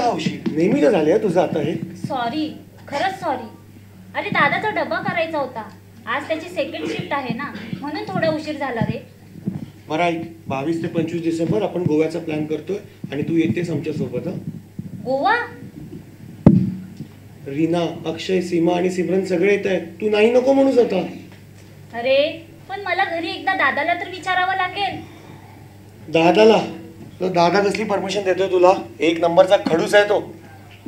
हा उशीर नेहमीच झाले तुझं आता हे. सॉरी, खरंच सॉरी. अरे दादाचा डबा करायचा होता, आज त्याची सेकंड शिफ्ट आहे ना, म्हणून थोडा उशीर झाला रे. बरं ऐक, 22 ते 25 डिसेंबर आपण गोव्याचा प्लॅन करतोय आणि तू येतेस आमच्या सोबत. गोवा? रीना, अक्षय, सीमा आणि सिमरन सगळे येत आहेत. तू नाही नको म्हणूच आता. अरे पण मला घरी एकदा दादाला तर विचारावं लागेल. दादाला? तो दादा कसली परमिशन देतोय तुला? एक नंबरचा खडूस आहे तो.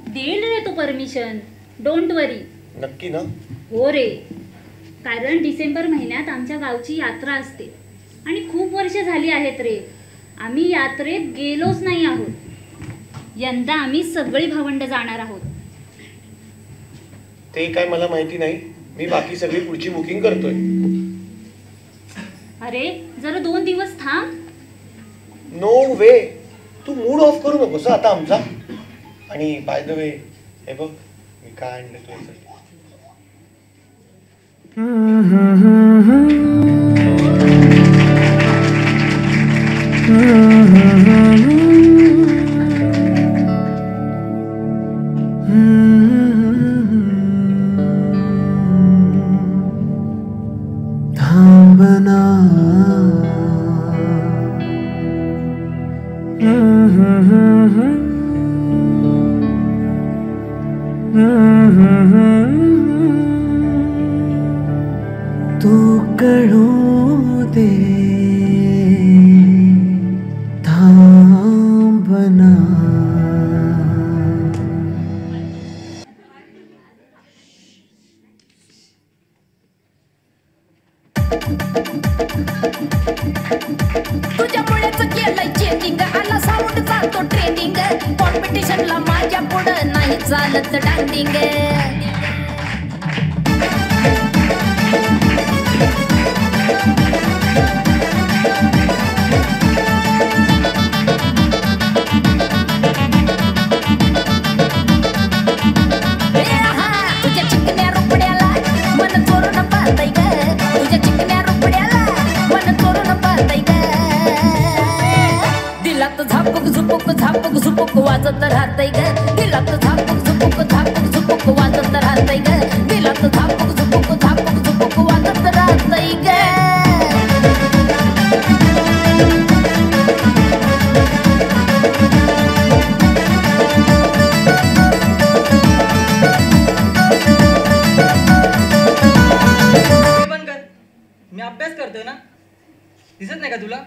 देईल रे तू परमिशन, डोंट वरी. नक्की ना? हो रे, कारण डिसेंबर महिन्यात आमच्या गावची यात्रा असते आणि खूप वर्ष झाली आहेत रे आम्ही यात्रेत गेलोच नाही आहोत. यंदा आम्ही सगळी भावंड जाणार आहोत. ते काय मला माहिती नाही, मी बाकी सगळी पुढची बुकिंग करतोय. अरे जरा 2 दिवस थांब. नो वे, तू मूड ऑफ करू नकोस आता आमचा. आणि बाय द वे, हे बघ मी काय आणलं तुझ्यासाठी. थांबना तू कळू दे थांबना. तुझ्यामुळेच केलंय चेंजिंग, आला साऊंड चालतो ट्रेनिंग. कॉम्पिटिशनला माझ्या पुढं नाही चालत डान्सिंग. तुझ्या चिकन्या रुपड्याला मन चोरून पाहतय ग. तुझ्या चिकन्या रुपड्याला मन चोरून पाहतय ग. दिलात झापूक झुपूक झापूक झुपूक वाजत राहतय ग. दिलात झापूक झुपूक झापूक झुपूक वाजत राहतय ग. दिलात झापूक झुपूक झापूक झुपूक वाजत राहतय ग. मी अभ्यास करतोय ना, दिसत नाही का तुला?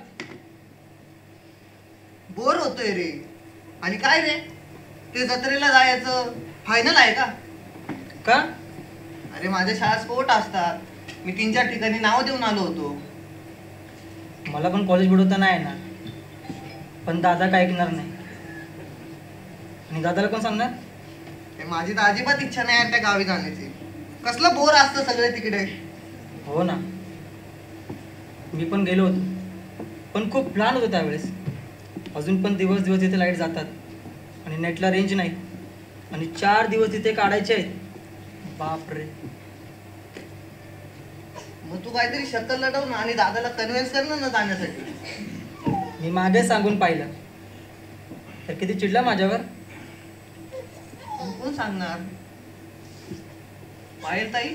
बोर होतोय रे. आणि काय रे, ते जत्रेला जायचं फायनल आहे का? का? अरे माझ्या शाळा स्पोर्ट असतात, मी 3-4 ठिकाणी नाव देऊन आलो होतो. मला पण कॉलेज बुडवता नाही येणार, पण दादा काय ऐकणार नाही. आणि दादाला कोण सांगणार? माझी तर अजिबात इच्छा नाही त्या गावी जाण्याची. कसलं बोर असतं सगळे तिकडे. हो ना, मी पण गेलो होतो, पण खूप प्लॅन होतो त्यावेळेस. अजून पण दिवस दिवस तिथे लाईट जातात आणि नेटला रेंज नाही, आणि 4 दिवस तिथे काढायचे आहेत. बापरे. मग तू काहीतरी शक्कल लढव ना आणि दादाला कन्व्हिन्स कर ना जाण्यासाठी. मी मागे सांगून पाहिलं तर किती चिडला माझ्यावर. कोण सांगणार? पायल ताई?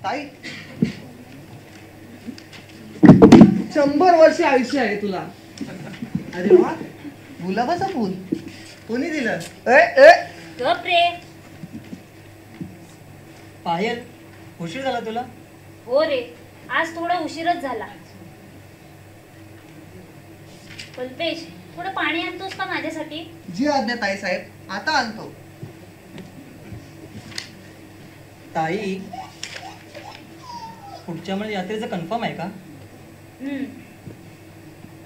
ताई 100 वर्ष आयुष्य आहे तुला. अरे वा, गुलाबाचा फूल कोणी दिलं? गप रे. पायल, उशीर झाला तुला? हो रे, आज थोडा उशीरच झाला. कल्पेश, थोडं पाणी आणतोस का माझ्यासाठी? जी आज्ञा ताई साहेब, आता आणतो. ताई, पुढच्या महिन्यात यात्रेचं कन्फर्म आहे का?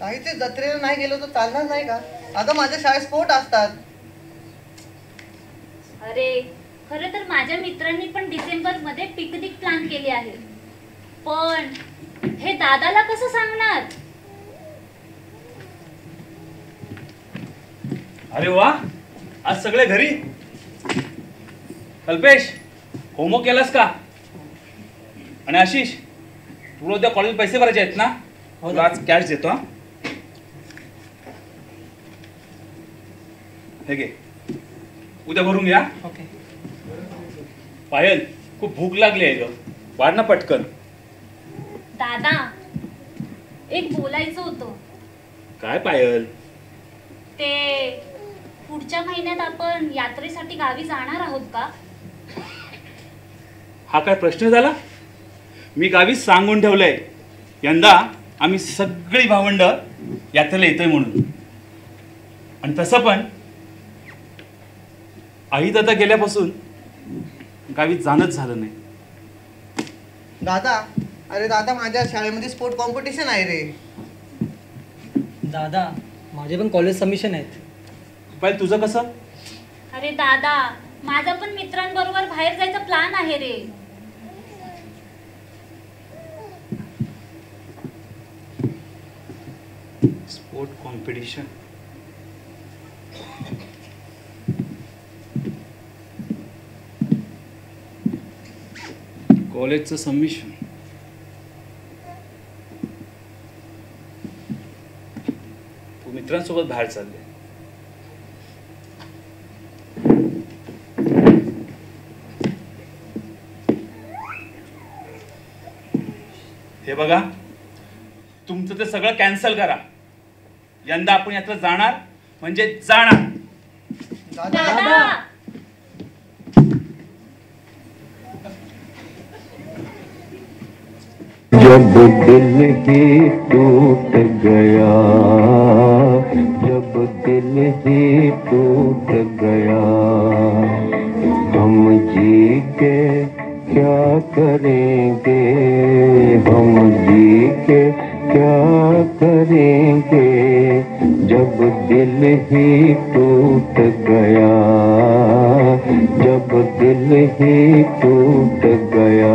ताई, ते जत्रेला नाही गेलो तर चालणार नाही का? अगं माझ्या शाळेत स्पोर्ट असतात. अरे खरं तर माझ्या मित्रांनी पण डिसेंबर मध्ये पिकनिक प्लॅन केली आहे, पण हे दादाला कसं सांगणार? अरे वा, आज सगळे घरी. कल्पेश, होमवर्क केलास का? आणि आशिष, तुला उद्या कॉलेज पैसे भरायचे आहेत ना? हो तुला आज कॅश देतो. हा, हे घे, उद्या भरून घ्या. ओके. पायल, खूप भूक लागली आहे ग, वाढ ना पटकन. दादा, एक बोलायचं होतं. काय पायल? ते पुढच्या महिन्यात आपण यात्रेसाठी गावी जाणार आहोत का? हा काय प्रश्न झाला? मी गावी सांगून ठेवलंय, यंदा आम्ही सगळी भावंड यात्रेला येतोय म्हणून. आणि तसं पण आई दादा गेल्यापासून गावी जाणंच झालं नाही. दादा, अरे दादा, माझ्या शाळेमध्ये स्पोर्ट कॉम्पिटिशन आहे रे. दादा, माझे पण कॉलेज सबमिशन आहेत. पायल, तुझं कसं? अरे दादा, माझा पण मित्रांबरोबर बाहेर जायचा प्लॅन आहे रे. Sport competition. कॉलेजचं सबमिशन. तू मित्रांसोबत बाहेर चालले. हे बघा, तुमचं ते सगळं कॅन्सल करा. यंदा आपण यात्रा जाणार म्हणजे जाणार. दादा, जब दिल ही टूट गया, जब दिल ही टूट गया, हम जी के क्या करेंगे, हम जी के क्या करेंगे, जब दिल ही टूट गया, जब दिल ही टूट गया.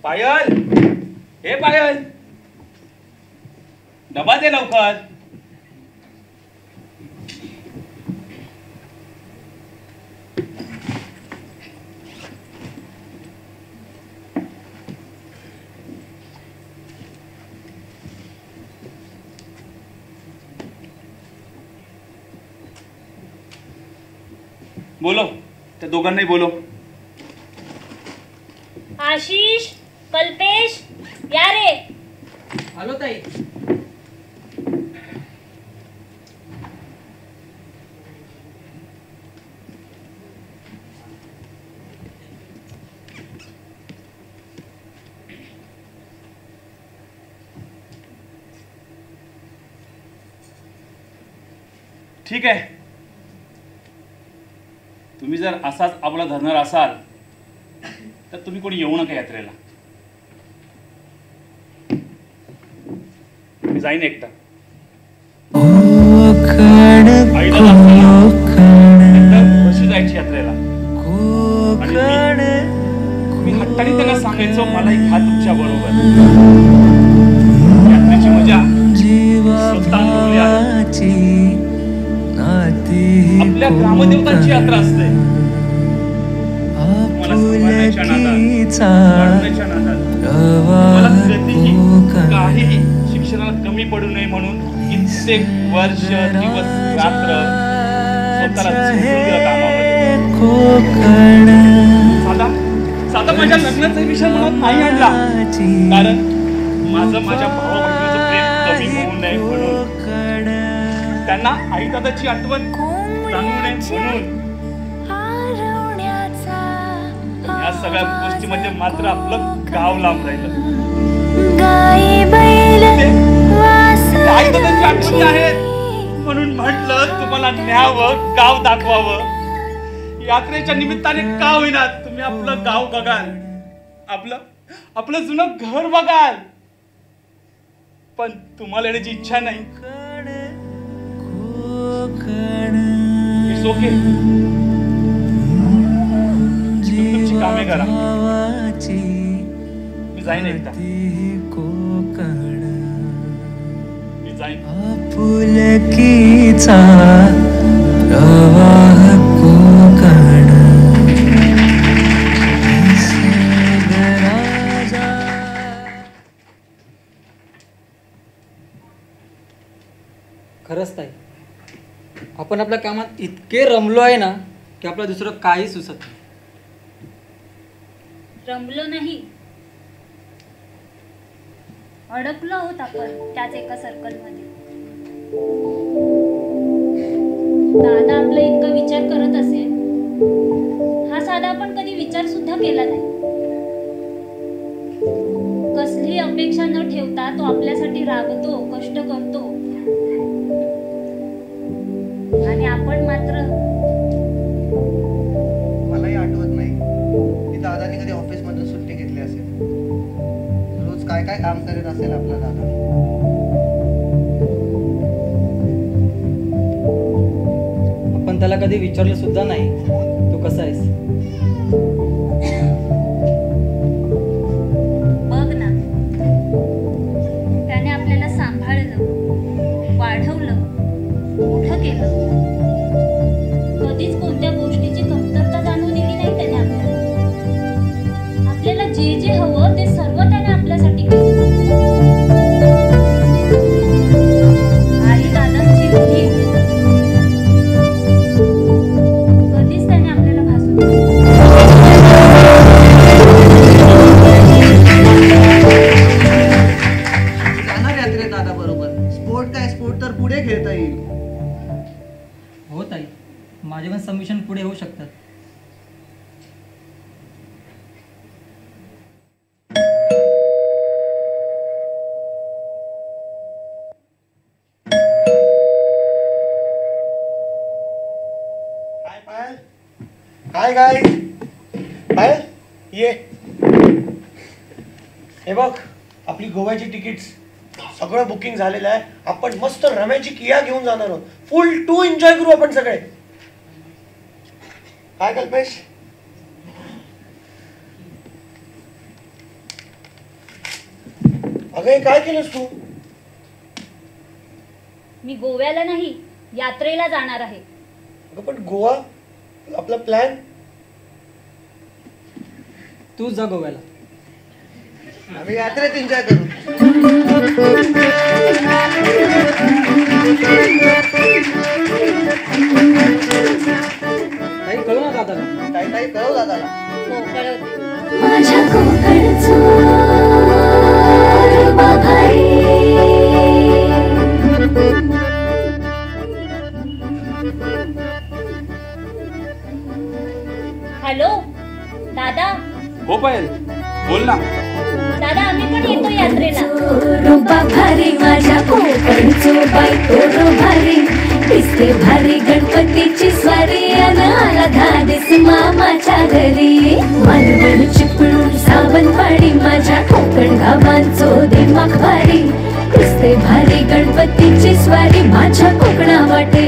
पायल, हे पायल, डबा दे लवकर. बोलो, त्या दोघांनाही बोलो. आशिष, कल्पेश, या रे. आलो ताई. ठीक आहे, तुम्ही जर असाच आपला धरणार असाल तर तुम्ही कोणी येऊ नका यात्रेला. मी जाईन एकटा. आईला कशी जायची यात्रेला. आणि मी हट्टाने त्यांना सांगायचो मला घ्या तुमच्या बरोबर. यात्रेची मजा स्वतः अनुभवली आहे. आपल्या ग्रामदेवतांची यात्रा असते. मला सांभाळण्याच्या नादात, वाढवण्याच्या नादात, मला कधीही काहीही शिक्षणाला कमी पडू नये म्हणून कित्येक वर्ष दिवस रात्र स्वतःला झोकून दिलं कामामध्ये. साधा माझ्या लग्नाचा विषय मनात नाही आणला, कारण माझं माझ्या भावा बहिणीचं प्रेम कमी होऊ नये म्हणून, त्यांना आई दादाची आठवण जाणवू नये म्हणून. या सगळ्या गोष्टीमध्ये मात्र आपलं गाव लांब राहिलं. आई दादाची आठवणी आहेत म्हणून म्हटलं तुम्हाला न्यावं, गाव दाखवावं. यात्रेच्या निमित्ताने का होईना तुम्ही आपलं गाव बघाल, आपलं जुनं घर बघाल. पण तुम्हाला येण्याची इच्छा नाही. इट्स ओके, तुमची कामे करा, मी जाईन एकदा, मी जाईन. आपुलकीचा प्रवाह कोकण खरंच ताई, आपण आपल्या कामात इतके रमलो आहे ना की आपल्याला दुसरं काही सुचत नाही. रमलो नाही, अडकलो आहोत आपण त्याच एका सर्कलमध्ये. दादा आपला इतका विचार करत असेल हा साधा आपण कधी विचार सुद्धा केला नाही. कसलीही अपेक्षा न ठेवता तो आपल्यासाठी राबतो, कष्ट करतो, आणि आपण मात्र. मलाही आठवत नाही की दादाने कधी ऑफिस मधून सुट्टी घेतली असेल. रोज काय काय काम करत असेल आपला दादा. आपण त्याला कधी विचारलं सुद्धा नाही तू कसा आहेस. बघ ना, त्याने आपल्याला सांभाळलं, वाढवलं, मोठं केलं. कधीच कोणत्या गोष्टीची कमतरता जाणवू दिली नाही त्याने आपल्याला. आपल्याला जे जे हवं ते सर्व त्याने आपल्यासाठी केलं. आई दादांची उणीव कधीच त्याने आपल्याला भासू दिली. जाणार यात्रेत दादा बरोबर. स्पोर्ट काय स्पोर्ट तर पुढे खेळता येईल. हो ताई, माझे पण सबमिशन पुढे होऊ शकतात. काय काय पायल ये. हे बघ, आपली गोव्याची तिकीट्स सगळं बुकिंग झालेलं आहे. आपण मस्त रम्याची किया घेऊन जाणार आहोत. फुल टू एन्जॉय करू आपण सगळे. काय कल्पेश? अगं हे काय केलंस तू? मी गोव्याला नाही, यात्रेला जाणार आहे. अगं पण गोवा आपला प्लॅन. तू जा गोव्याला. आम्ही यात्रेत एन्जॉय करू. ताई कळू ना दादाला. काही काही कळव दादाला. हो, कळवते. माझ्या कोकणचं बाभाई. हॅलो दादा. हो पायल, बोल ना. दादा आम्ही पण येतो यात्रेला. रूपा भारी माझ्या कोकणचो बाई तोरो भारी. दिसते भारी गणपतीची स्वारी अन आला धाडीस मामाच्या घरी. मालवण चिपळूण सावंतवाडी माझ्या कोकण गावांचो दिमाग भारी. दिसते भारी गणपतीची स्वारी माझ्या कोकणा वाटे